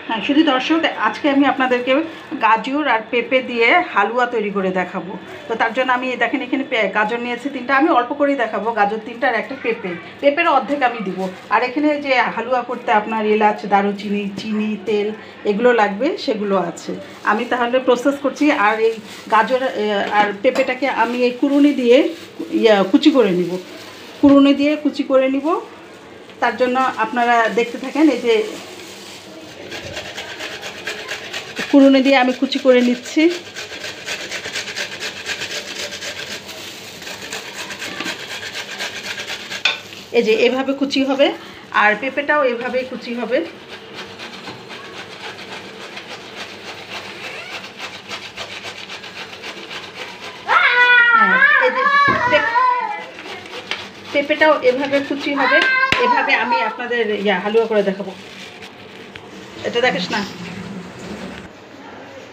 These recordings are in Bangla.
হ্যাঁ শুধু দর্শক, আজকে আমি আপনাদেরকে গাজর আর পেঁপে দিয়ে হালুয়া তৈরি করে দেখাবো। তো তার জন্য আমি দেখেন এখানে গাজর নিয়েছি 3টা, আমি অল্প করেই দেখাবো। গাজর 3টা আর একটা পেঁপের অর্ধেক আমি দিব। আর এখানে যে হালুয়া করতে আপনার এলাচ, দারুচিনি, চিনি, তেল এগুলো লাগবে, সেগুলো আছে। আমি তাহলে প্রসেস করছি। আর এই গাজর আর পেঁপেটাকে আমি এই কুড়ুনি দিয়ে কুচি করে নিব, কুড়ুনি দিয়ে কুচি করে নিব। তার জন্য আপনারা দেখতে থাকেন। এই যে কুড়ুনি দিয়ে আমি কুচি করে নিচ্ছি। এই যে এভাবে কুচি হবে, আর পেঁপেটাও এভাবেই কুচি হবে। পেঁপেটাও এভাবে কুচি হবে। এভাবে আমি আপনাদের হালুয়া করে দেখাবো। এটা দেখিস না।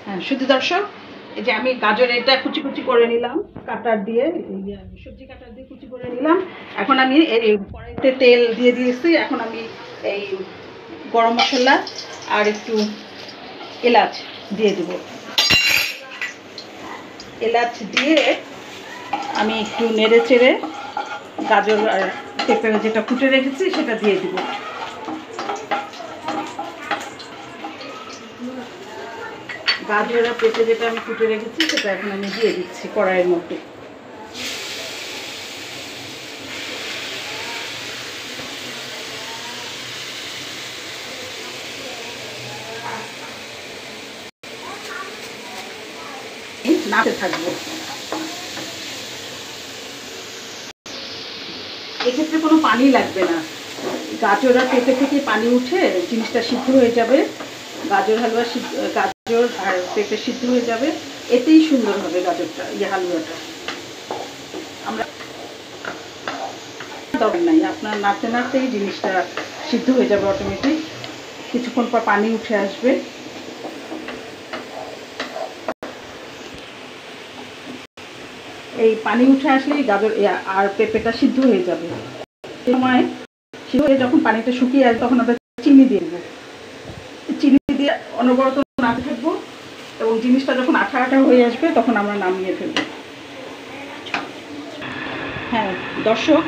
হ্যাঁ শুধু দর্শক, এই যে আমি গাজর এটা কুচি কুচি করে নিলাম কাটার দিয়ে, সবজি কাটার দিয়ে কুচি করে নিলাম। এখন আমি এই কড়াইতে তেল দিয়ে দিয়েছি। এখন আমি এই গরম মশলা আর একটু এলাচ দিয়ে দেব। এলাচ দিয়ে আমি একটু নেড়ে চেড়ে গাজর আর পেঁপে যেটা কুটে রেখেছি সেটা দিয়ে দিব। গাজর আর পেঁপে যেটা আমি কুটে রেখেছি সেটা এখন আমি দিয়ে দিচ্ছি কড়াইয়ের মধ্যে। নাড়তে থাকবো। এক্ষেত্রে কোনো পানি লাগবে না। গাজর আর পেঁপে থেকে পানি উঠে জিনিসটা সিদ্ধ হয়ে যাবে। গাজর হালুয়া গাজর আর পেঁপে সিদ্ধ হয়ে যাবে, এতেই সুন্দর হবে গাজরটা, হালুয়াটা। আমরা দরকার নাই, আপনার নাড়তে নাড়তেই জিনিসটা সিদ্ধ হয়ে যাবে অটোমেটিক। কিছুক্ষণ পর পানি উঠে আসবে। এই পানি উঠে আসলেই গাজর আর পেঁপেটা সিদ্ধ হয়ে যাবে। এই সময় সিদ্ধ হয়ে যখন পানিটা শুকিয়ে আসবে তখন আমরা চিনি দিয়ে দেবো। চিনি দিয়ে অনবরত নাড়তে থাকবো, এবং জিনিসটা যখন আঠা আঠা হয়ে আসবে তখন আমরা নামিয়ে ফেলবো। হ্যাঁ দর্শক,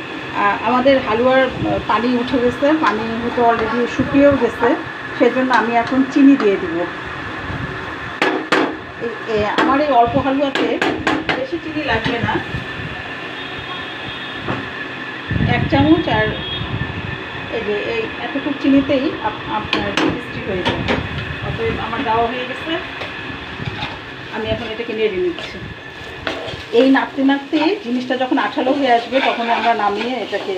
আমাদের হালুয়ার পানি উঠে গেছে, পানি হয়তো অলরেডি শুকিয়েও গেছে। সেজন্য আমি এখন চিনি দিয়ে দিব। আমার এই অল্প হালুয়াতে বেশি চিনি লাগবে না, 1 চামচ। আর এই যে এই এতটুকু চিনিতেই আপনার মিষ্টি হয়ে যাবে। অতএব আমার দেওয়া হয়ে গেছে, আমি এখন এটাকে নেড়ে নিচ্ছি। এই নাড়তে নাড়তে জিনিসটা যখন আঠালো হয়ে আসবে তখন আমরা নামিয়ে এটাকে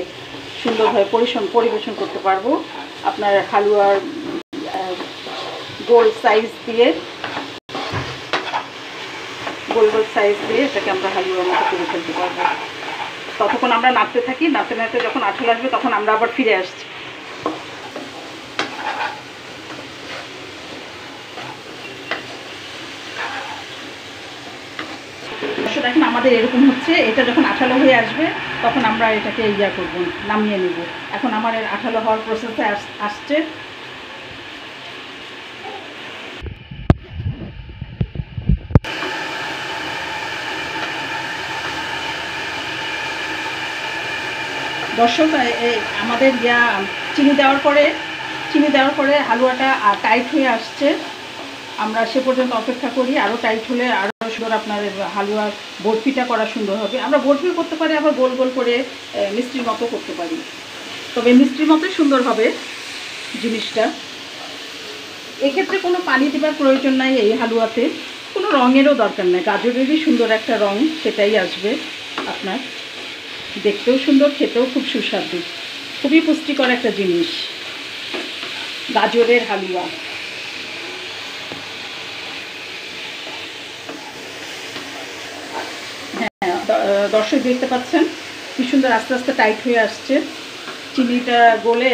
সুন্দরভাবে পরিবেশন করতে পারবো। আপনার হালুয়ার গোল সাইজ দিয়ে এটাকে আমরা হালুয়ার মতো করে ফেলতে পারবো। ততক্ষণ আমরা নাড়তে থাকি। নাড়তে নাড়তে যখন আঠালো আসবে তখন আমরা আবার ফিরে আসছি। দেখেন আমাদের এরকম হচ্ছে। এটা যখন আঠালো হয়ে আসবে তখন আমরা এটাকে করব, নামিয়ে নেব। এখন আমার আঠালো হওয়ার প্রসেসে আসছে। দর্শক, আমাদের চিনি দেওয়ার পরে হালুয়াটা টাইট হয়ে আসছে। আমরা সে পর্যন্ত অপেক্ষা করি। আরও টাইট হলে আরও সুন্দর আপনার হালুয়ার বরফিটা করা সুন্দর হবে। আমরা বরফিও করতে পারি, আবার গোল গোল করে মিষ্টির মতো করতে পারি। তবে মিষ্টির মতোই সুন্দর হবে জিনিসটা। এক্ষেত্রে কোনো পানি দেবার প্রয়োজন নাই। এই হালুয়াতে কোনো রঙেরও দরকার নেই। গাজরেরই সুন্দর একটা রং, সেটাই আসবে আপনার। দেখতেও সুন্দর, খেতেও খুব সুস্বাদু, খুবই পুষ্টিকর একটা জিনিস গাজরের হালুয়া। হ্যাঁ দর্শক দেখতে পাচ্ছেন কি সুন্দর আস্তে আস্তে টাইট হয়ে আসছে। চিনিটা গলে